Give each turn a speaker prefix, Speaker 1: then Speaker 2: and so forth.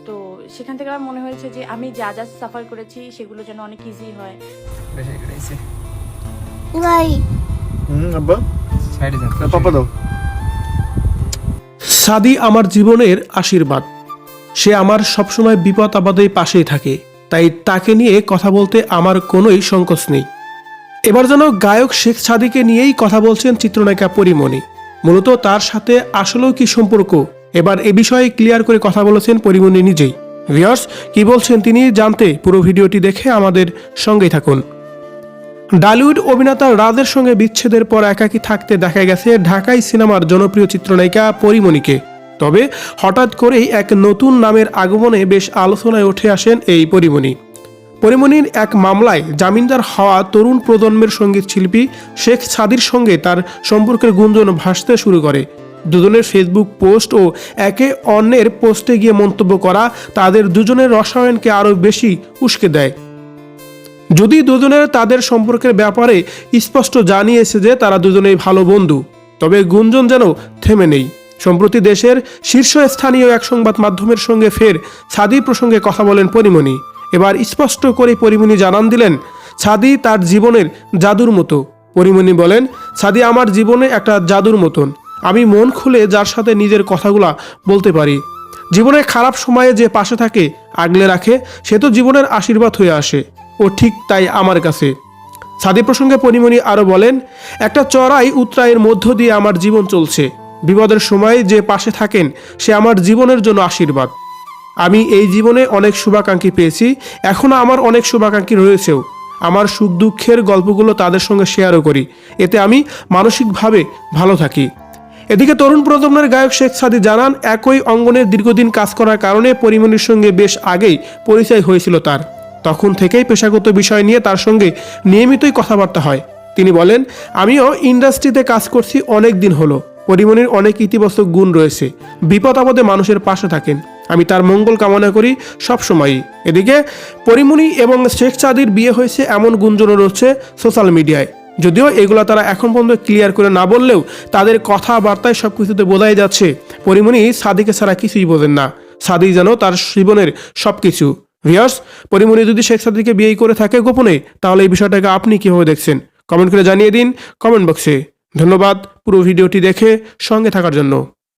Speaker 1: তো সেখান থেকে আমার মনে হয়েছে যে আমি যা যা সাফার করেছি সেগুলো যেন অনেক ইজি হয়।
Speaker 2: সাদি আমার জীবনের আশীর্বাদ। সে আমার সবসময় বিপদ আপদে পাশেই থাকে, তাই তাকে নিয়ে কথা বলতে আমার কোনোই সংকোচ নেই। এবার যেন গায়ক শেখ সাদিকে নিয়েই কথা বলছেন চিত্রনায়িকা পরীমণি। মূলত তার সাথে আসলেও কি সম্পর্ক, এবার এ বিষয়ে ক্লিয়ার করে কথা বলেছেন পরীমণি নিজেই। ভিউয়ার্স, কি বলছেন তিনি জানতে পুরো ভিডিওটি দেখে আমাদের সঙ্গেই থাকুন। ডালিউড অভিনেতা রাজের সঙ্গে বিচ্ছেদের পর একাকী থাকতে দেখা গেছে ঢাকাই সিনেমার জনপ্রিয় চিত্রনায়িকা পরীমণিকে। তবে হঠাৎ করেই এক নতুন নামের আগমনে বেশ আলোচনায় উঠে আসেন এই পরীমণি। পরীমণির এক মামলায় জামিনদার হওয়া তরুণ প্রজন্মের সঙ্গীত শিল্পী শেখ সাদির সঙ্গে তার সম্পর্কের গুঞ্জন ভাসতে শুরু করে। দুজনের ফেসবুক পোস্ট ও একে অন্যের পোস্টে গিয়ে মন্তব্য করা তাদের দুজনের রসায়নকে আরও বেশি উস্কে দেয়। যদি দুজনের তাদের সম্পর্কের ব্যাপারে স্পষ্ট জানিয়েছে যে তারা দুজনেই ভালো বন্ধু, তবে গুঞ্জন যেন থেমে নেই। সম্প্রতি দেশের শীর্ষস্থানীয় এক সংবাদ মাধ্যমের সঙ্গে ফের সাদি প্রসঙ্গে কথা বলেন পরীমণি। এবার স্পষ্ট করে পরীমণি জানান দিলেন, সাদি তার জীবনের জাদুর মতো। পরীমণি বলেন, সাদি আমার জীবনে একটা জাদুর মতন। আমি মন খুলে যার সাথে নিজের কথাগুলা বলতে পারি। জীবনের খারাপ সময়ে যে পাশে থাকে, আগলে রাখে, সে তো জীবনের আশীর্বাদ হয়ে আসে। ও ঠিক তাই আমার কাছে। সাদি প্রসঙ্গে পরীমণি আরও বলেন, একটা চড়াই উতরাইয়ের মধ্য দিয়ে আমার জীবন চলছে। বিপদের সময় যে পাশে থাকেন সে আমার জীবনের জন্য আশীর্বাদ। আমি এই জীবনে অনেক শুভাকাঙ্ক্ষী পেয়েছি, এখনও আমার অনেক শুভাকাঙ্ক্ষী রয়েছেও। আমার সুখ দুঃখের গল্পগুলো তাদের সঙ্গে শেয়ারও করি, এতে আমি মানসিকভাবে ভালো থাকি। এদিকে তরুণ প্রজন্মের গায়ক শেখ সাদি জানান, একই অঙ্গনের দীর্ঘদিন কাজ করার কারণে পরীমণির সঙ্গে বেশ আগেই পরিচয় হয়েছিল তার। তখন থেকেই পেশাগত বিষয় নিয়ে তার সঙ্গে নিয়মিতই কথাবার্তা হয়। তিনি বলেন, আমিও ইন্ডাস্ট্রিতে কাজ করছি অনেক দিন হলো। পরীমণির অনেক ইতিবাচক গুণ রয়েছে, বিপদ আপদে মানুষের পাশে থাকেন। আমি তার মঙ্গল কামনা করি সবসময়ই। এদিকে পরীমণি এবং শেখ সাদির বিয়ে হয়েছে এমন গুঞ্জনও রয়েছে সোশ্যাল মিডিয়ায়। যদিও এগুলো তারা এখন পর্যন্ত ক্লিয়ার করে না বললেও তাদের কথাবার্তায় সব কিছুতে বোঝাই যাচ্ছে পরীমণি সাদিকে ছাড়া কিছুই বোঝেন না। সাদি যেন তার জীবনের সব কিছু। ভিউয়ার্স, পরীমণি যদি শেখ সাদিকে বিয়ে করে থাকে গোপনে, তাহলে এই বিষয়টাকে আপনি কিভাবে দেখছেন কমেন্ট করে জানিয়ে দিন কমেন্ট বক্সে। ধন্যবাদ পুরো ভিডিওটি দেখে সঙ্গে থাকার জন্য।